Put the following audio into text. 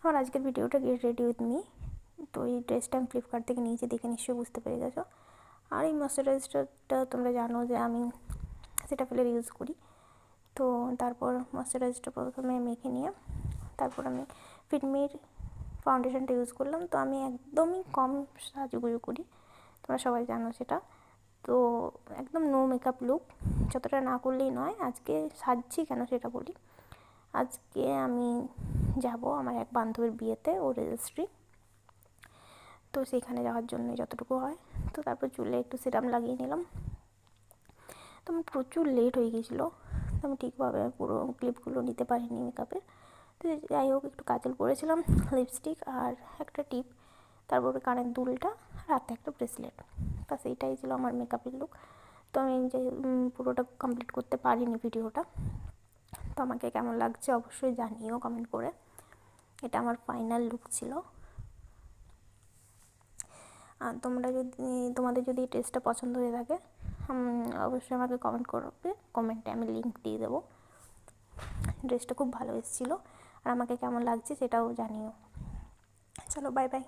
আমার আজকের ভিডিওটা গেট রেডি উইথ মি। তো এই ড্রেসটা আমি ফ্লিপকার্ট থেকে নিয়েছি, দেখে নিশ্চয়ই বুঝতে পেরে গেছো। আর এই ময়শ্চারাইজারটা তোমরা জানো যে আমি সেটাফিলের ইউজ করি। তো তারপর ময়শ্চারাইজারটা প্রথমে মেখে নিয়ে তারপর আমি ফিটমির ফাউন্ডেশনটা ইউজ করলাম। তো আমি একদমই কম সাজুগুজু করি, তোমরা সবাই জানো সেটা। তো একদম নো মেকআপ লুক, যতটা না করলেই নয়। আজকে সাজছি কেন সেটা বলি। আজকে আমি যাব আমার এক বান্ধবীর বিয়েতে, ও রেজিস্ট্রি। তো সেখানে যাওয়ার জন্য যতটুকু হয়। তো তারপর চুলে একটু সিরাম লাগিয়ে নিলাম। তো আমার প্রচুর লেট হয়ে গিয়েছিলো, তো আমি ঠিকভাবে পুরো ক্লিপগুলো নিতে পারিনি মেকআপের। তো যাই হোক, একটু কাজল পরেছিলাম, লিপস্টিক আর একটা টিপ, তারপরে কানের দুলটা, রাতে একটা ব্রেসলেট। বাস এইটাই ছিল আমার মেকআপের লুক। তো আমি যে পুরোটা কমপ্লিট করতে পারিনি ভিডিওটা। তো আমাকে কেমন লাগছে অবশ্যই জানিও কমেন্ট করে। এটা আমার ফাইনাল লুক ছিল। আর তোমাদের যদি এই ড্রেসটা পছন্দ হয়ে থাকে অবশ্যই আমাকে কমেন্ট করবে, কমেন্টে আমি লিঙ্ক দিয়ে দেবো। ড্রেসটা খুব ভালো এসেছিলো, আর আমাকে কেমন লাগছে সেটাও জানিও। চলো, বাই বাই।